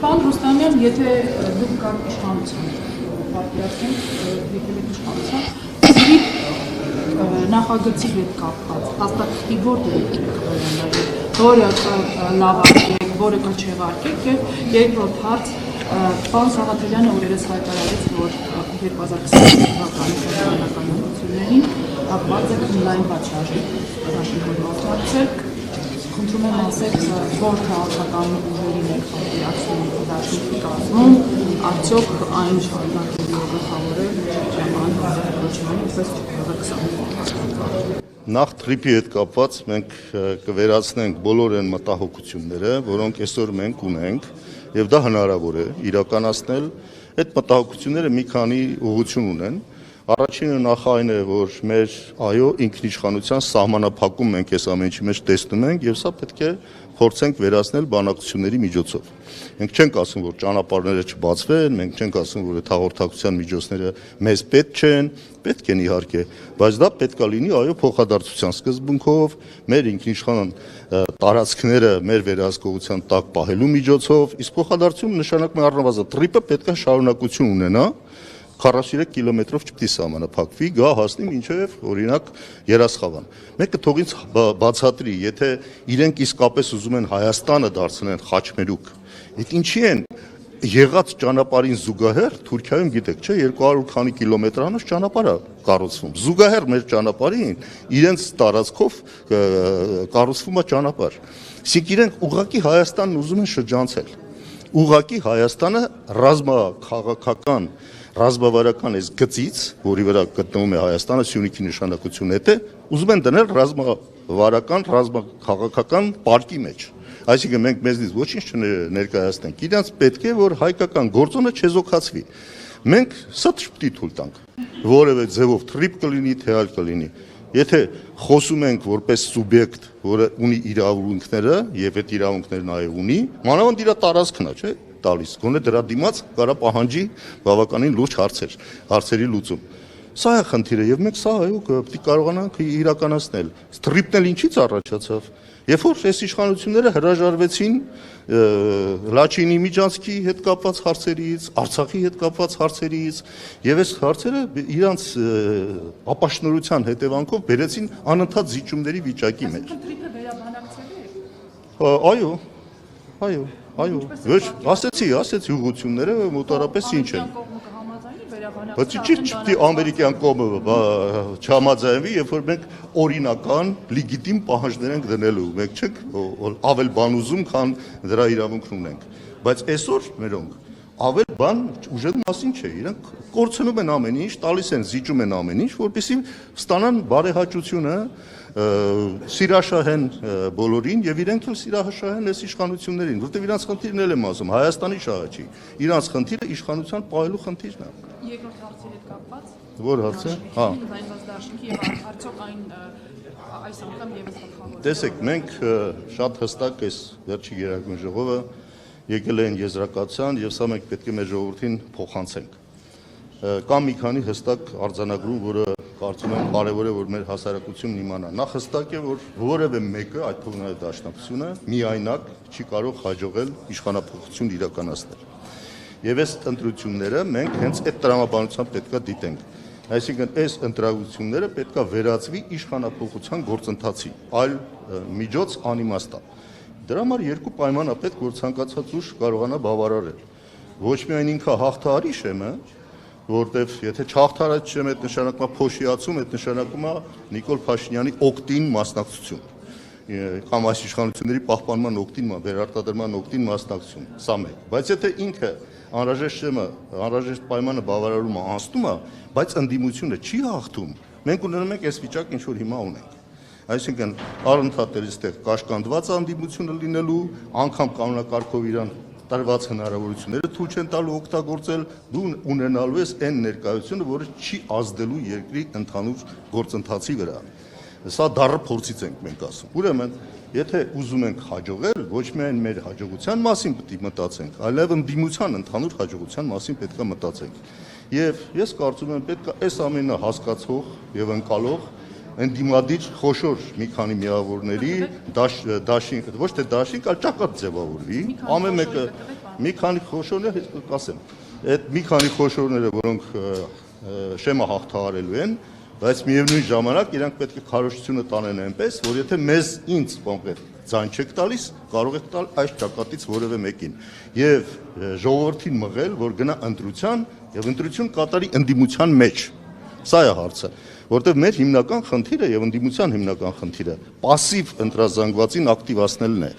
Պարոն Ռուստամյան, եթե դուք կար իշխանություն, պատկերացնենք, եթե դուք իշխանություն, նախագծի հետ կապված, հաստատքի որտեղ եք վերանդայել, որը լավարկեք, որը կչեղարկեք եւ երկրորդ հարց, պարոն Սաղաթելյանը օրերս հայտարարեց, որ 2020 թվականի կառավարություններին կապված է քննիլայնված դաշինքով խնդրում եմ ասեք, որ քաղաքական ուժերին եք պատկերացնում դաշինքի կազմում, արդյոք այն շարունակելու գլխավորը Նախ թրիպի հետ կապված մենք կվերացնենք բոլոր այն մտահոգությունները, որոնք այսօր մենք ունենք, եւ դա հնարավոր է իրականացնել, այդ մտահոգությունները մի քանի ուղղություն ունեն։ Առաջինը նախ այն է, որ մեր ինքնիշխանության սահմանափակում մենք այս ամեն ինչի մեջ տեսնում ենք եւ սա պետք է փորձենք վերացնել բանակցությունների միջոցով։ Մենք չենք ասում, որ ճանապարհները չբացվեն, մենք չենք ասում, որ այդ հաղորդակցության միջոցները մեզ պետք չեն, պետք են իհարկե, բայց դա պետք է լինի փոխադարձության սկզբունքով, մեր ինքնիշխան տարածքները մեր վերահսկողության տակ պահելու միջոցով, իսկ փոխադարձությունը նշանակում է առնվազն թրիպը պետք է շարունակություն ունենա 43 կիլոմետրով չպետք է սահմանափակվի, գա հասնի մինչև օրինակ Երասխավան։ Մեկը թող ինձ բացատրի, եթե իրենք իսկապես ուզում են Հայաստանը դարձնել խաչմերուկ, այդ ինչի են եղած ճանապարհին զուգահեռ Թուրքիայում գիտեք, չէ, 200 քանի կիլոմետրանոց ճանապարհ է կառուցվում։ Զուգահեռ մեր ճանապարհին իրենց տարածքով կառուցվում է ճանապարհ։ Իսկ իրենք ուղղակի Հայաստանն ուզում են շրջանցել։ Ուղղակի Հայաստանը ռազմաքաղաքական ռազմավարական այս գծից, որի վրա գտնվում է Հայաստանը, Սյունիքի նշանակություն հետ է, ուզում են դնել ռազմավարական, ռազմաքաղաքական պարկի մեջ։ Այսինքն մենք մեզնից ոչինչ չներկայացնենք։ Իրանց պետք է, որ հայկական գործոնը չեզոքացվի։ Մենք սա չպետք է թույլ տանք։ Որևէ ձևով թրիպ կլինի, թե այլ կլինի։ Եթե խոսում ենք որպես սուբյեկտ, որը ունի իրավունքները եւ այդ իրավունքները նաեւ ունի, մանավանդ իր տարածքն է, չէ՞, տալիս, գոնե դրա դիմաց կարա պահանջի բավականին լուրջ հարցերի լուծում։ Սա է խնդիրը եւ մենք սա պետք է կարողանանք իրականացնել։ Թրիպն էլ ինչից առաջացավ։ Երբ որ այս իշխանությունները հրաժարվեցին Լաչինի միջանցքի հետ կապված հարցերից, Արցախի հետ կապված հարցերից, եւ այս հարցերը իրանց ապաշնորհության հետևանքով բերեցին անընդհատ զիջումների վիճակի մեջ։ Այո, ոչ, ասեցի ուղղությունները մոտարապես ինչ են։ Բայց չի ամերիկյան կողմը չհամաձայնվի, երբ որ մենք օրինական լեգիտիմ պահանջներ ենք դնելու, մենք չենք ավել բան ուզում, քան դրա իրավունքն ունենք։ Բայց այսօր մերոնք ավել բան ուժելու մասին չէ, իրենք կորցնում են ամեն ինչ, տալիս են, զիջում են ամեն ինչ, որպեսզի ստանան բարեհաճությունը, սիրաշահեն բոլորին եւ իրենք էլ սիրաշահեն այս իշխանություններին, որտեղ իրանց խնդիրն էլ եմ ասում, Հայաստանի շահը չի, իրանց խնդիրը իշխանության պահելու խնդիրն է։ Երկրորդ հարցի հետ կապված։ Որ հարցը։ Հա։ Դաշինքի եւ արդյոք այն այս անգամ եւս գլխավոր։ Տեսեք, մենք շատ հստակ այս վերջի Գերագույն ժողովը եկել են եզրակացության եւ սա մենք պետք է մեր ժողովրդին փոխանցենք։ Կա մի քանի հստակ արձանագրում, որը կարծում եմ կարևոր է, որ մեր հասարակությունն իմանա։ Նախ հստակ է, որ որևէ մեկը, այդ թվում է դաշնակցությունը, միայնակ չի կարող հաջողել իշխանապահություն իրականացնել։ Եվ այս ընտրությունները մենք հենց այդ տրամաբանությամբ պետքա դիտենք։ Այսինքն այս ընտրությունները պետքա վերածվի իշխանապահության գործընթացի, այլ միջոց անիմաստ է։ Դրա համար երկու պայման է պետք, որ ցանկացած ուժ կարողանա բավարարել։ Ոչ միայն ինքը հաղթահարի շեմը, որտեվ եթե չհաղթարած չեմ, այդ նշանակում է փոշիացում, այդ նշանակում է Նիկոլ Փաշինյանի օկտին մասնակցություն, կամ այս իշխանությունների պահպանման օկտին, վերարտադրման օկտին մասնակցություն, սա մեկ։ Բայց եթե ինքը անհրաժեշտ շեմը, անհրաժեշտ պայմանը բավարարումը անցնում է, բայց ընդդիմությունը չի հաղթում, մենք ունենում ենք այս վիճակը, ինչ որ հիմա ունենք։ Այսինքն առընթատ այստեղ կաշկանդված ընդդիմությունը լինելու, անգամ կանոնակարգով իրան տրված հնարավորությունները թույլ չեն տալու օգտագործել, դու ունենալու ես այն ներկայությունը, որը չի ազդելու երկրի ընդհանուր գործընթացի վրա։ Սա դառը փորձից ենք մենք ասում։ Ուրեմն, եթե ուզում ենք հաջողել, ոչ միայն մեր հաջողության մասին պետք է մտածենք, այլև ընդդիմության ընդհանուր հաջողության մասին պետք է մտածենք։ Եվ ես կարծում եմ պետք է այս ամենը հասկացող եւ ընկալող ընդդիմադիր խոշոր մի քանի միավորների դաշինք, ոչ թե դաշինք, այլ ճակատ ձևավորվի, ամեն մեկը մի քանի խոշորներ կասեմ, այդ մի քանի խոշորները, որոնք շեմը հաղթահարելու են, բայց միևնույն ժամանակ իրանք պետք է քարոզությունը տանեն այնպես, որ եթե ինձ կոնկրետ ձայն չեք տալիս, կարող եք տալ այս ճակատից որևէ մեկին եւ ժողովրդին մղել, որ գնա ընտրության եւ ընտրություն կատարի ընդդիմության մեջ։ Սա է հարցը, որտեղ մեր հիմնական խնդիրը եւ ընդդիմության հիմնական խնդիրը пассив ընտրազանգվածին ակտիվացնելն է։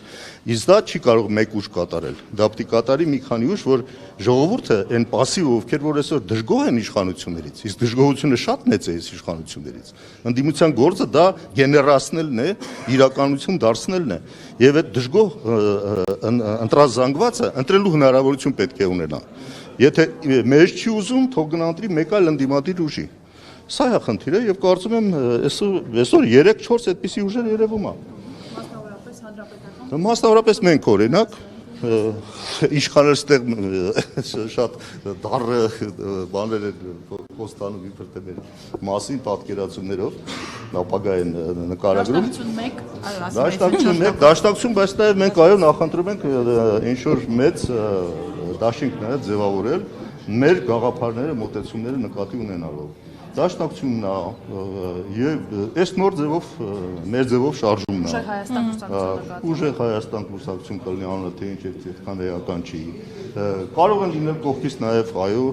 Իսկ դա չի կարող մեկ ուժ կատարել։ Դա պետք է կատարի մի քանի ուժ, որ ժողովուրդը այն пассив ովքեր որ այսօր դժգոհ են իշխանություններից, իսկ դժգոհությունը շատ մեծ է այս իշխանություններից։ Ընդդիմության գործը դա գեներացնելն է, իրականություն դարձնելն է։ Եվ այդ դժգոհ ընտրազանգվածը ընտրելու հնարավորություն պետք է ունենա։ Եթե մեզ չի ուզում, թող գնա ընտրի մեկ այլ ընդդիմադիր ուժի։ Սա է խնդիրը եւ կարծում եմ այսօր 3-4 այդպիսի ուժեր երևում է։ Մասնավորապես հանրապետական։ Մասնավորապես մենք օրինակ իշխաններ ստեղ շատ դառը բաներ են խոստանում իբր թե մեր մասին պատկերացումներով ապագային նկարագրում։ Դաշնակցություն, բայց նաև մենք այո նախընտրում ենք ինչ որ մեծ դաշինք նաև ձևավորել մեր գաղափարները, մոտեցումները նկատի ունենալով։ Դաշնակցությունն է եւ այս նոր ձևով մեր ձևով շարժումն է։ Ուժեղ Հայաստան կուսակցություն կլինի անունը թե ինչ այդքան էական չի։ Կարող են լինել կողքից նաեւ այո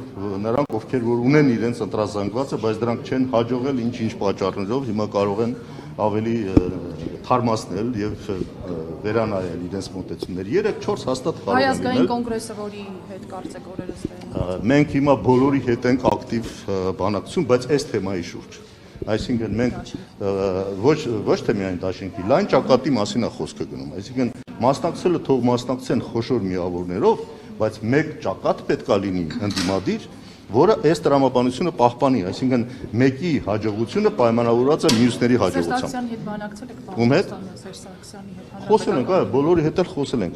նրանք ովքեր որ ունեն իրենց ընտրազանգվածը, բայց դրանք չեն հաջողել ինչ պատճառներով, հիմա կարող են ավելի թարմացնել եւ վերանայել իրենց մոտեցումները 3-4 հաստատ կարող են լինել։ Հայազգային կոնգրեսը որի հետ կարծեք օրերս տեղ։ Մենք հիմա բոլորի հետ ենք ակտիվ բանակցություն, բայց այս թեմայի շուրջ։ Այսինքն մենք ոչ թե միայն դաշինքի լայն ճակատի մասին է խոսքը գնում, այսինքն մասնակցելը թող մասնակցեն խոշոր միավորներով, բայց մեկ ճակատ պետքա լինի ընդդիմադիր, որը այս տրամաբանությունը պահպանի, այսինքն մեկի հաջողությունը պայմանավորված է մյուսների հաջողությամբ։ Սերժ Սարգսյանի հետ բանակցել եք։ Ում հետ։ Սերժ Սարգսյանի հետ։ Խոսել ենք, այո, բոլորի հետ էլ խոսել ենք։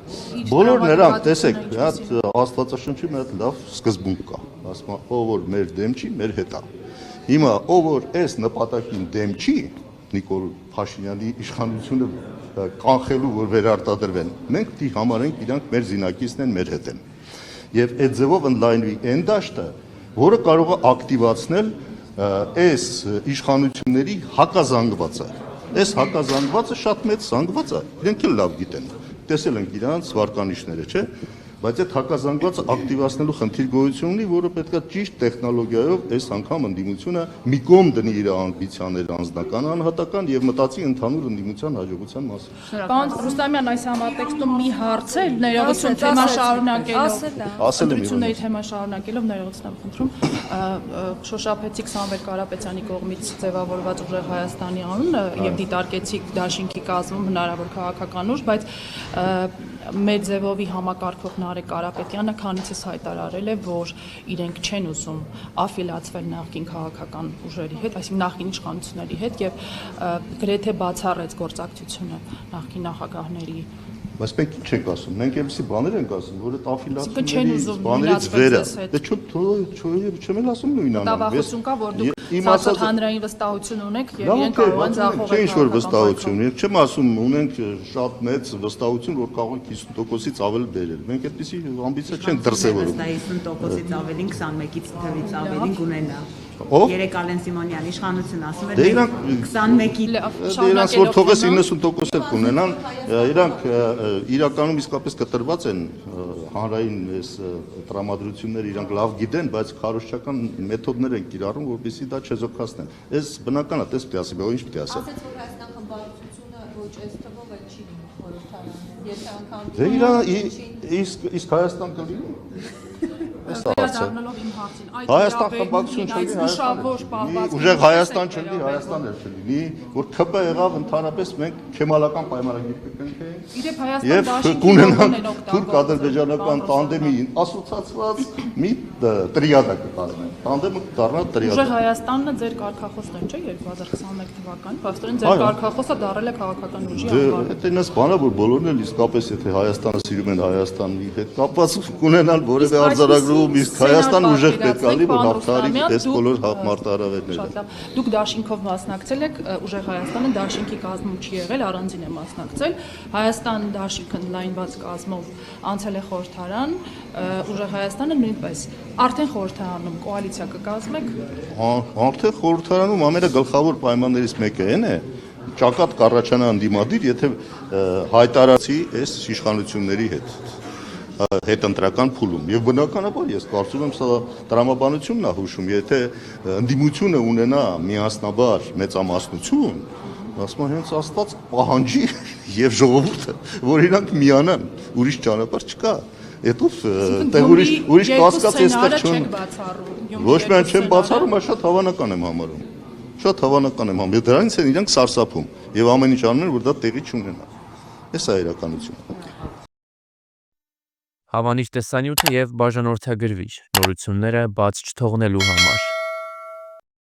Բոլոր նրանք, տեսեք, հատ Աստվածաշնչի մի հատ լավ սկզբունք կա, ասում է, ով որ մեր դեմ չի, մեր հետ է։ Հիմա ով որ այս նպատակին դեմ չի, Նիկոլ Փաշինյանի իշխանությունը կանխելու, որ վերարտադրվեն, մենք պիտի համարենք իրանք մեր զինակիցն են, մեր հետ են։ Եվ այդ ձևով ընդլայնվի այն դաշտը, որը կարող է ակտիվացնել այս իշխանությունների հակազանգվածը։ Այս հակազանգվածը շատ մեծ զանգված է, իրենք էլ լավ գիտեն։ Տեսել ենք իրանց վարկանիշները, չէ՞։ Բայց այդ հակազանգվածը ակտիվացնելու խնդիր գոյություն ունի, որը պետքա ճիշտ տեխնոլոգիայով այս անգամ ընդդիմությունը մի կողմ դնի իր ամբիցիաները անձնական, անհատական եւ մտածի ընդհանուր ընդդիմության հաջողության մասին։ Պարոն Ռուստամյան, այս համատեքստում մի հարց է ներողություն թեմա շարունակելով։ Ընտրությունների թեմա շարունակելով ներողություն եմ խնդրում, շոշափեցիք Սամվել Կարապետյանի կողմից ձևավորված ուժեղ Հայաստանի անունը եւ դիտարկեցիք դաշինքի կազմում հնարավոր քաղաքական ուժ, բայց Մեդզևովի համակարգող Նարեկ Կարապետյանը քանիցս հայտարարել է, որ իրենք չեն ուզում աֆիլացվել նախկին քաղաքական ուժերի հետ, այսինքն նախկին իշխանությունների հետ եւ գրեթե բացառեց գործակցությունը նախկին նախագահների։ Բայց մենք ինչ ենք ասում, մենք էլսի բաներ ենք ասում, որ այդ աֆիլացիաների բաներից վերը։ Դե չեմ էլ ասում նույնն անեմ։ Տավախություն կա, որ դուք ցածր հանրային վստահություն ունեք եւ իրենք կարող են ձախողել։ Չէ, ինչ որ վստահություն, ես չեմ ասում ունենք շատ մեծ վստահություն, որ կարող ենք 50%-ից ավել բերել։ Մենք այդպեսի ամբիցիա չենք դրսևորում։ 50%-ից ավելին, 21-ից թվից ավելին կունենա։ Ով? Երեկալեն Սիմոնյան իշխանություն ասում է, Դե 21-ի իրանք որ թողես 90% կունենան, իրանք իրականում իսկապես կտրված են հանրային այս տրամադրությունները, իրանք լավ գիտեն, բայց քարոզչական մեթոդներ են կիրառում, որպեսզի դա չեզոքացնեն։ Այս բնական է, տես պիտի ասի, բայց ինչ պիտի ասի։ Ասեց, որ Հայաստան խմբակցությունը ոչ այս թվով էլ չի լինի խորհրդարանը։ Եթե անգամ Դե իրա իսկ Հայաստան կլինի։ Վերադառնալով իմ հարցին, այդ Հայաստան խմբակցություն չլինի, ուշավոր պահվածք։ ուժեղ Հայաստան չլինի, Հայաստան էլ չլինի, որ ՔՊ եղավ ընդհանրապես մենք քեմալական պայմանագիր կկնքեինք։ Իդեպ Հայաստան Եւ դաշինքի կունենանք թուրք-ադրբեջանական տանդեմի ասոցացված մի տրիադա կկազմենք։ Տանդեմը կդառնա տրիադա։ Ուժեղ Հայաստանն է ձեր կարգախոսն է, չէ՞, 2021 թվականին, փաստորեն ձեր կարգախոսը դարել է քաղաքական ուժի անվան։ Դա այնպես բան է, որ բոլորն էլ իսկապես եթե Հայաստանը սիրում են Հայաստանի հետ կապված կունենալ որևէ արձանագրում, իսկ Հայաստան ուժեղ պետք է լինի, որ հաղթահարի այս բոլոր մարտահրավերները։ Շատ լավ։ Դուք դաշինքով մասնակցել եք, ուժեղ Հայաստանը դաշինքի կազմում չի եղել, առանձին է մասնակցել։ Հայաստան դաշինքը լայնված կազմով անցել է խորհրդարան, ուժեղ Հայաստանը նույնպես արդեն խորհրդարանում կոալիցիա կկազմեք։ Արդեն խորհրդարանում ամենագլխավոր պայմաններից մեկը այն է, ճակատ կառաջանա ընդդիմադիր, եթե հայտարարի այս իշխանությունների հետ ընտրական փուլում եւ բնականաբար ես կարծում եմ սա տրամաբանությունն է հուշում, եթե ընդդիմությունը ունենա միասնաբար մեծամասնություն, ասում եմ հենց Աստված պահանջի եւ ժողովուրդը, որ իրանք միանան, ուրիշ ճանապարհ չկա։ Հետո տեղ ուրիշ կասկածես տեղ չուն։ Ոչ միայն չեմ բացառում, այլ շատ հավանական եմ համարում։ Շատ հավանական եմ համարում։ Դրանից են իրանք սարսափում եւ ամեն ինչ անում են, որ դա տեղի չունենա։ Էս է իրականությունը։ Հավանիչ տեսանյութը եւ բաժանորդագրվիչ նորությունները բաց չթողնելու համար